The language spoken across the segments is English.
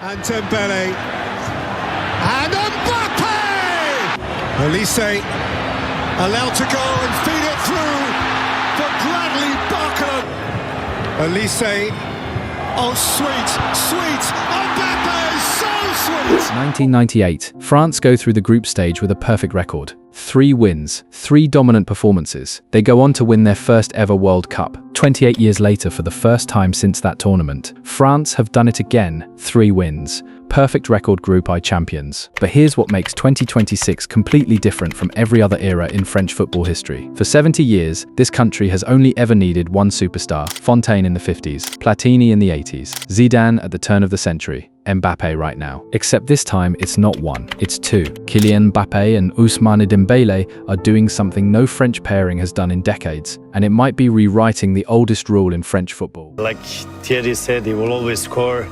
And Dembele. And Mbappe! Olise allowed to go and feed it through for Bradley Barker. Olise, oh sweet, Mbappe, so sweet! 1998, France go through the group stage with a perfect record. 3 wins, 3 dominant performances. They go on to win their first ever World Cup. 28 years later, for the first time since that tournament, France have done it again, 3 wins. Perfect record Group I champions. But here's what makes 2026 completely different from every other era in French football history. For 70 years, this country has only ever needed one superstar, Fontaine in the 50s, Platini in the 80s, Zidane at the turn of the century, Mbappe right now. Except this time, it's not one, it's 2. Kylian Mbappe and Ousmane Dembele are doing something no French pairing has done in decades, and it might be rewriting the oldest rule in French football. Like Thierry said, he will always score.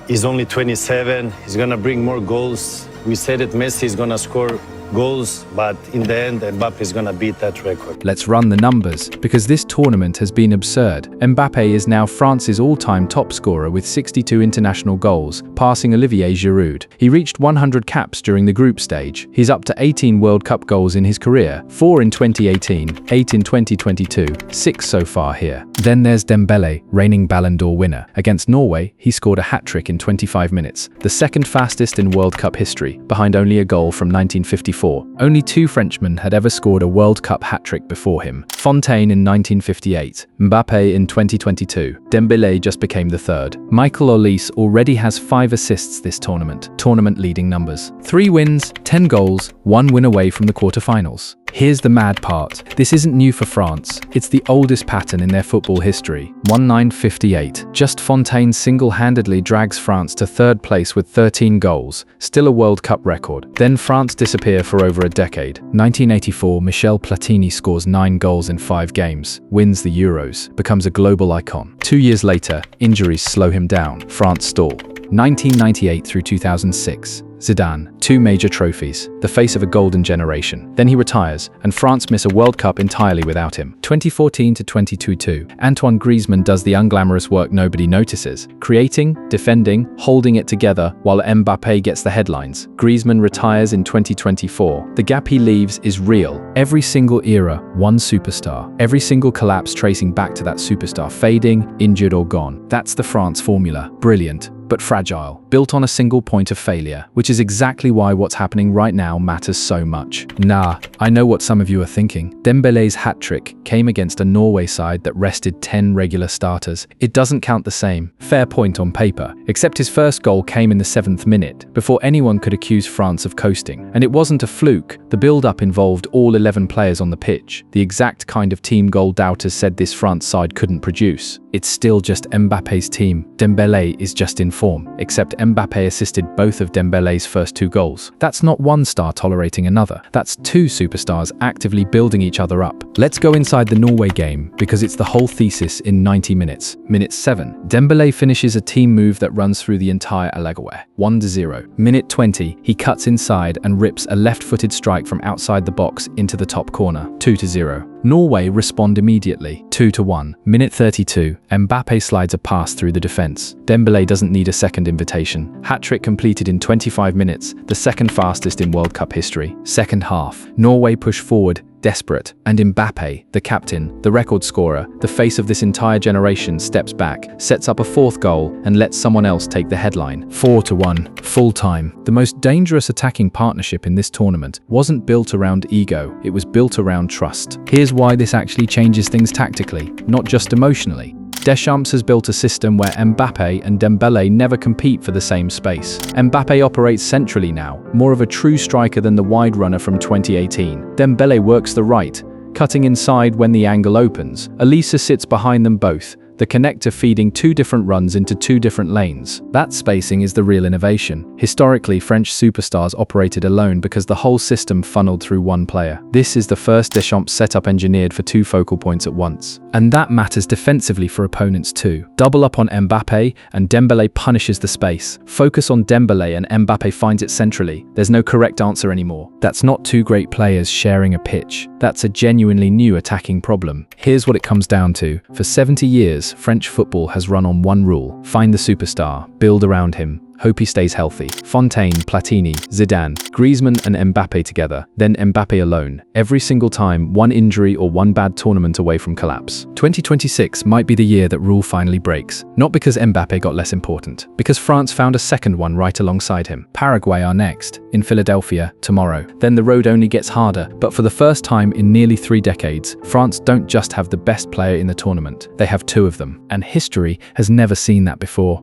He's only 27, he's gonna bring more goals. We said that Messi is gonna score goals, but in the end, Mbappe is gonna beat that record. Let's run the numbers, because this tournament has been absurd. Mbappe is now France's all-time top scorer with 62 international goals, passing Olivier Giroud. He reached 100 caps during the group stage. He's up to 18 World Cup goals in his career, 4 in 2018, 8 in 2022, 6 so far here. Then there's Dembele, reigning Ballon d'Or winner. Against Norway, he scored a hat-trick in 25 minutes, the second fastest in World Cup history, behind only a goal from 1954. Only 2 Frenchmen had ever scored a World Cup hat-trick before him. Fontaine in 1958, Mbappe in 2022. Dembele just became the 3rd. Michael Olise already has 5 assists this tournament leading numbers. 3 wins, 10 goals, 1 win away from the quarterfinals. Here's the mad part. This isn't new for France. It's the oldest pattern in their football history. 1958. Just Fontaine single-handedly drags France to 3rd place with 13 goals, still a World Cup record. Then France disappear for over a decade. 1984, Michel Platini scores 9 goals in 5 games, wins the Euros, becomes a global icon. 2 years later, injuries slow him down. France stall. 1998 through 2006. Zidane, 2 major trophies, the face of a golden generation. Then he retires, and France miss a World Cup entirely without him. 2014 to 2022, Antoine Griezmann does the unglamorous work nobody notices, creating, defending, holding it together while Mbappe gets the headlines. Griezmann retires in 2024. The gap he leaves is real. Every single era, one superstar. Every single collapse tracing back to that superstar fading, injured or gone. That's the France formula. Brilliant, but fragile, built on a single point of failure, which is exactly why what's happening right now matters so much. Nah, I know what some of you are thinking. Dembele's hat-trick came against a Norway side that rested 10 regular starters. It doesn't count the same. Fair point on paper, except his first goal came in the 7th minute, before anyone could accuse France of coasting. And it wasn't a fluke. The build-up involved all 11 players on the pitch, the exact kind of team goal doubters said this France side couldn't produce. It's still just Mbappe's team. Dembele is just in form, except Mbappe assisted both of Dembele's first 2 goals. That's not one star tolerating another. That's 2 superstars actively building each other up. Let's go inside the Norway game, because it's the whole thesis in 90 minutes. Minute 7. Dembele finishes a team move that runs through the entire Alagoe. 1-0. Minute 20. He cuts inside and rips a left-footed strike from outside the box into the top corner. 2-0. Norway respond immediately, 2-1. Minute 32, Mbappe slides a pass through the defense. Dembele doesn't need a second invitation. Hat-trick completed in 25 minutes, the second fastest in World Cup history. Second half, Norway push forward, desperate, and Mbappe, the captain, the record scorer, the face of this entire generation, steps back, sets up a 4th goal, and lets someone else take the headline. 4-1, full time. The most dangerous attacking partnership in this tournament wasn't built around ego, it was built around trust. Here's why this actually changes things tactically, not just emotionally. Deschamps has built a system where Mbappe and Dembele never compete for the same space. Mbappe operates centrally now, more of a true striker than the wide runner from 2018. Dembele works the right, cutting inside when the angle opens. Olise sits behind them both, the connector feeding 2 different runs into 2 different lanes. That spacing is the real innovation. Historically, French superstars operated alone because the whole system funneled through one player. This is the first Deschamps setup engineered for 2 focal points at once. And that matters defensively for opponents too. Double up on Mbappe, and Dembele punishes the space. Focus on Dembele and Mbappe finds it centrally. There's no correct answer anymore. That's not 2 great players sharing a pitch. That's a genuinely new attacking problem. Here's what it comes down to. For 70 years, years, French football has run on one rule: find the superstar, build around him, hope he stays healthy. Fontaine, Platini, Zidane, Griezmann and Mbappe together, then Mbappe alone. Every single time, one injury or one bad tournament away from collapse. 2026 might be the year that rule finally breaks. Not because Mbappe got less important, because France found a second one right alongside him. Paraguay are next, in Philadelphia, tomorrow. Then the road only gets harder, but for the first time in nearly 3 decades, France don't just have the best player in the tournament, they have 2 of them. And history has never seen that before.